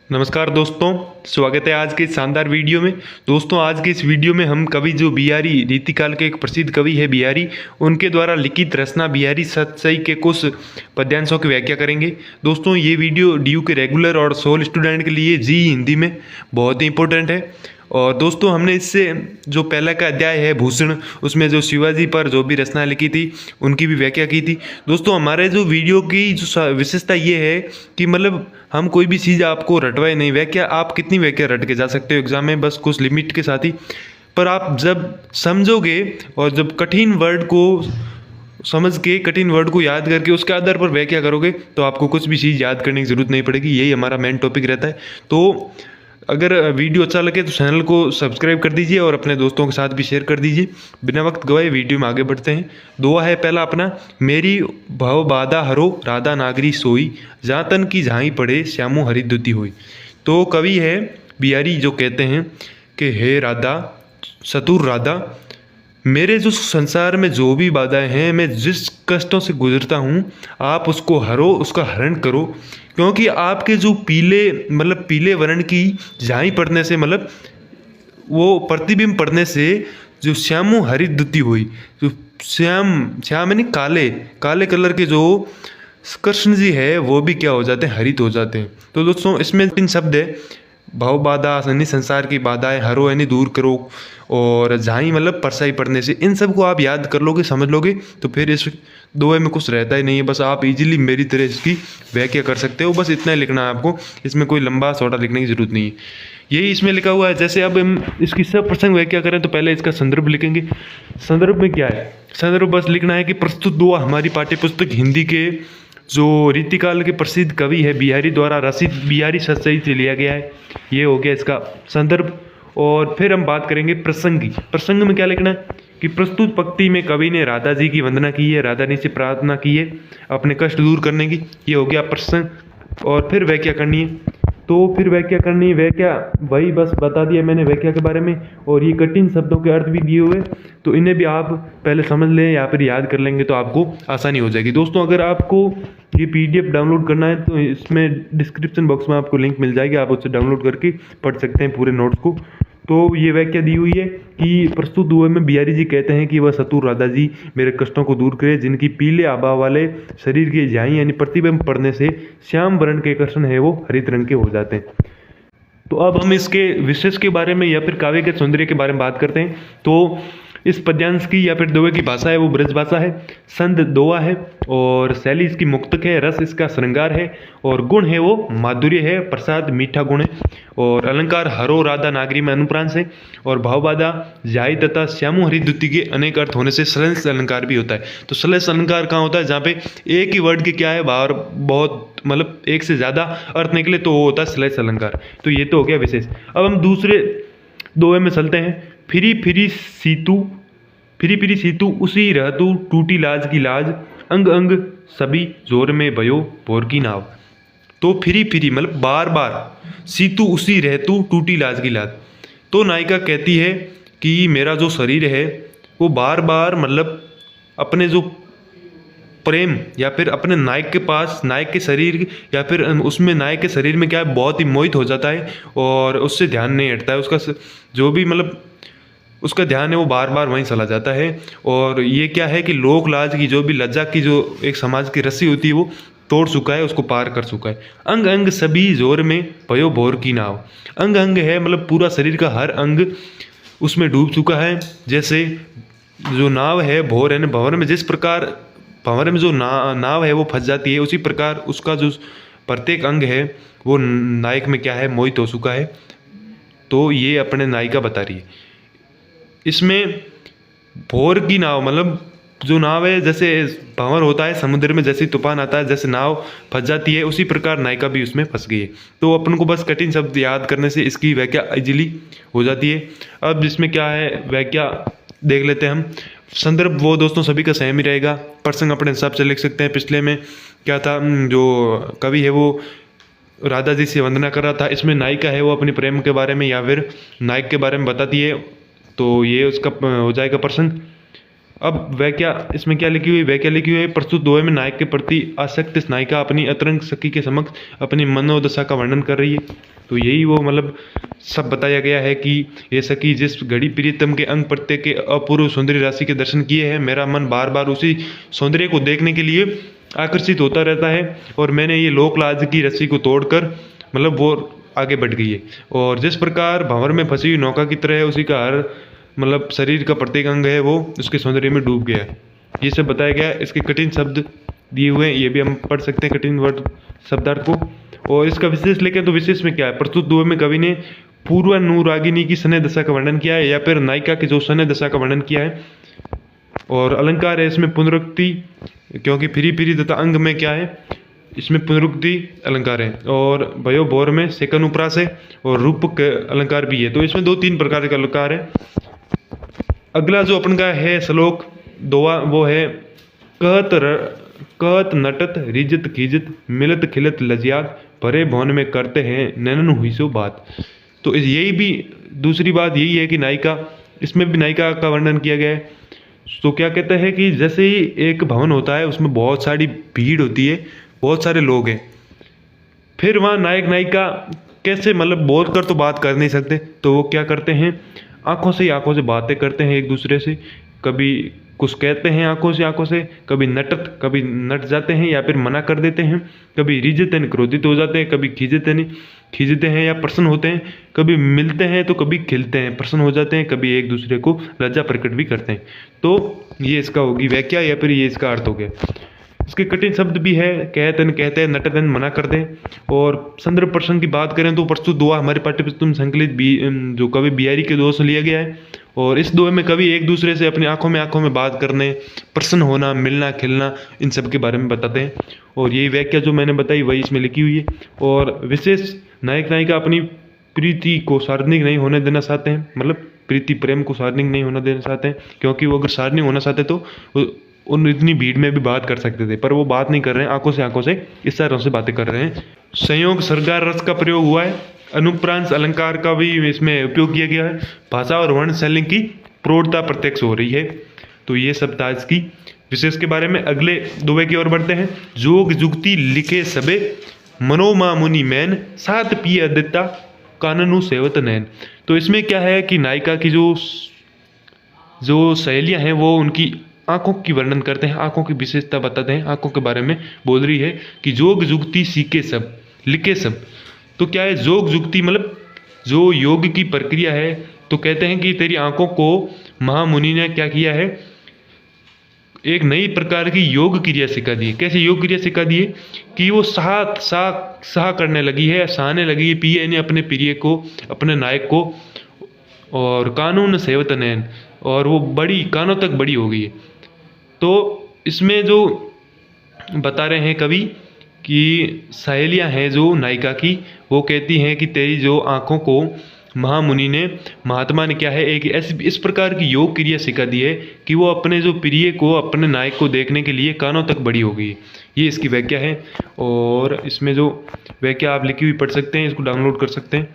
नमस्कार दोस्तों, स्वागत है आज के इस शानदार वीडियो में। दोस्तों आज के इस वीडियो में हम कवि जो बिहारी रीतिकाल के एक प्रसिद्ध कवि है बिहारी, उनके द्वारा लिखित रचना बिहारी सतसई के कुछ पद्यांशों की व्याख्या करेंगे। दोस्तों ये वीडियो डीयू के रेगुलर और सोल स्टूडेंट के लिए जी हिंदी में बहुत ही इंपॉर्टेंट है। और दोस्तों हमने इससे जो पहला का अध्याय है भूषण, उसमें जो शिवाजी पर जो भी रचना लिखी थी उनकी भी व्याख्या की थी। दोस्तों हमारे जो वीडियो की जो विशेषता ये है कि मतलब हम कोई भी चीज़ आपको रटवाए नहीं। व्याख्या आप कितनी व्याख्या रट के जा सकते हो एग्जाम में, बस कुछ लिमिट के साथ ही। पर आप जब समझोगे और जब कठिन वर्ड को समझ के कठिन वर्ड को याद करके उसके आधार पर व्याख्या करोगे तो आपको कुछ भी चीज़ याद करने की जरूरत नहीं पड़ेगी। यही हमारा मेन टॉपिक रहता है। तो अगर वीडियो अच्छा लगे तो चैनल को सब्सक्राइब कर दीजिए और अपने दोस्तों के साथ भी शेयर कर दीजिए। बिना वक्त गवाए वीडियो में आगे बढ़ते हैं। दुआ है पहला अपना, मेरी भव बाधा हरो राधा नागरी सोई, जहाँ तन की झाई पड़े श्यामो हरिद्युति होई। तो कवि है बिहारी जो कहते हैं कि हे राधा, चतुर राधा, मेरे जो संसार में जो भी बाधाएं हैं, मैं जिस कष्टों से गुजरता हूँ, आप उसको हरो, उसका हरण करो। क्योंकि आपके जो पीले वर्ण की झाई पड़ने से, मतलब वो प्रतिबिंब पड़ने से जो श्यामो हरिद्युति हुई, जो श्याम यानी काले कलर के जो कृष्ण जी है वो भी क्या हो जाते हैं, हरित हो जाते हैं। तो दोस्तों इसमें 3 शब्द है, भव बाधा यानी संसार की बाधाएं, हरो यानी दूर करो, और झाई मतलब परछाई पड़ने से। इन सब को आप याद कर लोगे, समझ लोगे तो फिर इस दोहे में कुछ रहता ही नहीं है। बस आप इजीली मेरी तरह इसकी व्याख्या कर सकते हो। बस इतना ही लिखना है आपको, इसमें कोई लंबा छोटा लिखने की जरूरत नहीं है। यही इसमें लिखा हुआ है। जैसे अब हम इसकी सब प्रसंग व्याख्या करें तो पहले इसका संदर्भ लिखेंगे। संदर्भ में क्या है, संदर्भ बस लिखना है कि प्रस्तुत दुआ हमारी पाठ्यपुस्तक हिंदी के जो रीतिकाल के प्रसिद्ध कवि है बिहारी द्वारा रचित बिहारी सतसई से लिया गया है। ये हो गया इसका संदर्भ। और फिर हम बात करेंगे प्रसंग की। प्रसंग में क्या लिखना है कि प्रस्तुत पंक्ति में कवि ने राधा जी की वंदना की है, राधा जी से प्रार्थना की है अपने कष्ट दूर करने की। ये हो गया प्रसंग। और फिर व्याख्या करनी है। तो फिर व्याख्या करनी है, व्याख्या वही बस बता दिया मैंने व्याख्या के बारे में। और ये कठिन शब्दों के अर्थ भी दिए हुए, तो इन्हें भी आप पहले समझ लें या फिर याद कर लेंगे तो आपको आसानी हो जाएगी। दोस्तों अगर आपको ये PDF डाउनलोड करना है तो इसमें डिस्क्रिप्शन बॉक्स में आपको लिंक मिल जाएगी, आप उससे डाउनलोड करके पढ़ सकते हैं पूरे नोट्स को। तो ये व्याख्या दी हुई है कि प्रस्तुत दुए में बिहारी जी कहते हैं कि वह चतुर राधा जी मेरे कष्टों को दूर करे, जिनकी पीले आभा वाले शरीर की झाई यानी प्रतिबिंब पड़ने से श्याम वर्ण के कृष्ण है वो हरित रंग के हो जाते हैं। तो अब हम इसके विशेष के बारे में या फिर काव्य के सौंदर्य के बारे में बात करते हैं। तो इस पद्यांश की या फिर दोहे की भाषा है वो ब्रज भाषा है, संद दोहा है, और शैली इसकी मुक्तक है, रस इसका श्रृंगार है, और गुण है वो माधुर्य है, प्रसाद मीठा गुण है, और अलंकार हरो राधा नागरी में अनुप्रांश है, और भावबाधा जाई तथा श्यामो हरिद्युति के अनेक अर्थ होने से श्लेष अलंकार भी होता है। तो श्लेष अलंकार कहाँ होता है, जहाँ पे एक ही वर्ड के क्या है बाहर बहुत मतलब एक से ज़्यादा अर्थ निकले तो वो होता है श्लेष अलंकार। तो ये तो हो गया विशेष। अब हम दूसरे दोहे में चलते हैं। फिरी फिरी सीतू उसी रहतू टूटी लाज की लाज, अंग अंग सभी जोर में भयो भोर की नाव। तो फिरी मतलब बार बार, सीतू उसी रहतू टूटी लाज की लाज। तो नायिका कहती है कि मेरा जो शरीर है वो बार बार मतलब अपने जो प्रेम या फिर अपने नायक के पास, नायक के शरीर या फिर उसमें नायक के शरीर में क्या है बहुत ही मोहित हो जाता है और उससे ध्यान नहीं हटता है। उसका जो भी मतलब उसका ध्यान है वो बार बार वहीं चला जाता है। और ये क्या है कि लोक लाज की जो भी लज्जा की जो एक समाज की रस्सी होती है वो तोड़ चुका है, उसको पार कर चुका है। अंग अंग सभी जोर में भयो भोर की नाव। अंग अंग है मतलब पूरा शरीर का हर अंग उसमें डूब चुका है। जैसे जो नाव है भोर है ना, भंवर में जिस प्रकार भंवर में जो नाव है वो फंस जाती है, उसी प्रकार उसका जो प्रत्येक अंग है वो नायक में क्या है मोहित हो चुका है। तो ये अपने नायिका बता रही है। इसमें भोर की नाव मतलब जो नाव है, जैसे भंवर होता है समुद्र में, जैसे तूफान आता है, जैसे नाव फंस जाती है, उसी प्रकार नायिका भी उसमें फंस गई है। तो अपन को बस कठिन शब्द याद करने से इसकी व्याख्या इजीली हो जाती है। अब इसमें क्या है व्याख्या देख लेते हैं हम। संदर्भ वो दोस्तों सभी का सेम ही रहेगा, प्रसंग अपने हिसाब से लिख सकते हैं। पिछले में क्या था, जो कवि है वो राधा जी से वंदना कर रहा था, इसमें नायिका है वो अपने प्रेम के बारे में या फिर नायक के बारे में बताती है। तो ये उसका हो जाएगा प्रसंग। अब व्याख्या इसमें क्या लिखी हुई, व्याख्या लिखी हुई है, प्रस्तुत दोहे में नायक के प्रति आसक्त नायिका अपनी अतरंग सखी के समक्ष अपनी मनोदशा का वर्णन कर रही है। तो यही वो मतलब सब बताया गया है कि ये सखी जिस घड़ी प्रियतम के अंग प्रत्येक के अपूर्व सौंदर्य राशि के दर्शन किए हैं, मेरा मन बार बार उसी सौंदर्य को देखने के लिए आकर्षित होता रहता है और मैंने ये लोक लाज की रस्सी को तोड़कर मतलब वो आगे बढ़ गई है। और जिस प्रकार भंवर में फंसी हुई नौका की तरह है, उसी का हर मतलब शरीर का प्रत्येक अंग है वो उसके सौंदर्य में डूब गया है। ये सब बताया गया है। इसके कठिन शब्द दिए हुए हैं, ये भी हम पढ़ सकते हैं कठिन वर्ड शब्दार्थ को। और इसका विशेष लेके तो विशेष में क्या है, प्रस्तुत दोहे में कवि ने पूर्वानुरागिनी की सने दशा का वर्णन किया है या फिर नायिका की जो सने दशा का वर्णन किया है। और अलंकार है इसमें पुनरुक्ति, क्योंकि फिरी फिरी तथा अंग में क्या है, इसमें पुनरुक्ति अलंकार है। और भयो भोर में सेकन उपरास है और रूपक अलंकार भी है। तो इसमें 2-3 प्रकार के अलंकार है। अगला जो अपन का है श्लोक दोहा वो है कहत नटत रिजत खिजत मिलत खिलत लजियात भरे भवन में करते हैं नैनन हुई सो बात। तो यही भी दूसरी बात यही है कि नायिका, इसमें भी नायिका का वर्णन किया गया है। तो क्या कहते हैं कि जैसे ही एक भवन होता है उसमें बहुत सारी भीड़ होती है, बहुत सारे लोग हैं, फिर वहाँ नायक नायिका कैसे मतलब बोल कर तो बात कर नहीं सकते, तो वो क्या करते हैं, आंखों से बातें करते हैं एक दूसरे से। कभी कुछ कहते हैं आंखों से, कभी नट जाते हैं या फिर मना कर देते हैं, कभी रिझते हैं क्रोधित हो जाते हैं, कभी खींचते हैं या प्रसन्न होते हैं, कभी मिलते हैं तो कभी खिलते हैं प्रसन्न हो जाते हैं, कभी एक दूसरे को लज्जा प्रकट भी करते हैं। तो ये इसका होगी व्याख्या या फिर ये इसका अर्थ हो गया। इसके कठिन शब्द भी है, कहते हैं नटतन मना कर दें। और संदर्भ प्रसंग की बात करें तो प्रस्तुत दोहा हमारे पाठ्यपुस्तक संकलित जो कवि बिहारी के दोहे से लिया गया है। और इस दोहे में कवि एक दूसरे से अपनी आंखों में बात करने, प्रसन्न होना, मिलना खिलना, इन सब के बारे में बताते हैं। और यही व्याख्या जो मैंने बताई वही इसमें लिखी हुई है। और विशेष नायक नायिका अपनी प्रीति को सार्वजनिक नहीं होने देना चाहते हैं, मतलब प्रीति प्रेम को सार्वजनिक नहीं होना देना चाहते हैं, क्योंकि वो अगर सार्वजनिक होना चाहते तो उन इतनी भीड़ में भी बात कर सकते थे, पर वो बात नहीं कर रहे हैं, आंखों से इशारों से बातें कर रहे हैं। संयोग सरगार रस का प्रयोग हुआ है। अनुप्रांत अलंकार का भी इसमें उपयोग किया गया है। भाषा और वर्ण शैली की प्रौढ़ता प्रत्यक्ष हो रही है। तो ये सब था इसकी विशेष के बारे में। अगले दोहे की ओर बढ़ते हैं। जोग जुगती लिखे सबे मनोमा मुनि मैन सात पिय अदिता काननु सेवत नैन। तो इसमें क्या है कि नायिका की जो सहेलियां हैं वो उनकी आंखों की वर्णन करते हैं, आंखों की विशेषता बताते हैं, आंखों के बारे में बोल रही है कि जोग जुगती सीखे सब लिखे सब। तो क्या है जोग जुगती, मतलब जो योग की प्रक्रिया है। तो कहते हैं कि तेरी आंखों को महामुनि ने क्या किया है, एक नई प्रकार की योग क्रिया सिखा दी है। कैसे योग क्रिया सिखा दी है कि वो साह करने लगी है, सहने लगी है, पिए ने अपने प्रिय को, अपने नायक को। और कानून सेवत नैन, और वो बड़ी कानों तक बड़ी हो गई है। तो इसमें जो बता रहे हैं कवि कि सहेलियां हैं जो नायिका की, वो कहती हैं कि तेरी जो आंखों को महात्मा ने क्या है एक इस प्रकार की योग क्रिया सिखा दी है कि वो अपने जो प्रिय को, अपने नायक को देखने के लिए कानों तक बड़ी हो गई है। ये इसकी व्याख्या है। और इसमें जो व्याख्या आप लिखी हुई पढ़ सकते हैं, इसको डाउनलोड कर सकते हैं।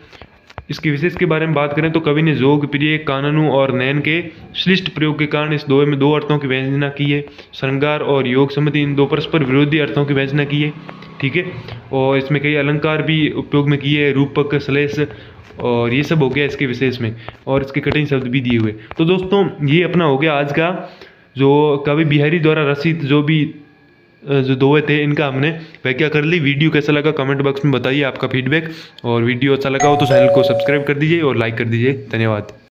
इसके विशेष के बारे में बात करें तो कवि ने जोग, प्रिय, काननु और नैन के श्लिष्ट प्रयोग के कारण इस दोहे में 2 अर्थों की वंजना की है। श्रृंगार और योग सम्मति, इन 2 परस्पर विरोधी अर्थों की वंजना की है। ठीक है। और इसमें कई अलंकार भी उपयोग में किए हैं, रूपक, श्लेष, और ये सब हो गया इसके विशेष में। और इसके कठिन शब्द भी दिए हुए। तो दोस्तों ये अपना हो गया आज का जो कवि बिहारी द्वारा रचित जो दोहे थे, इनका हमने व्याख्या कर ली। वीडियो कैसा लगा कमेंट बॉक्स में बताइए आपका फीडबैक। और वीडियो अच्छा लगा हो तो चैनल को सब्सक्राइब कर दीजिए और लाइक कर दीजिए। धन्यवाद।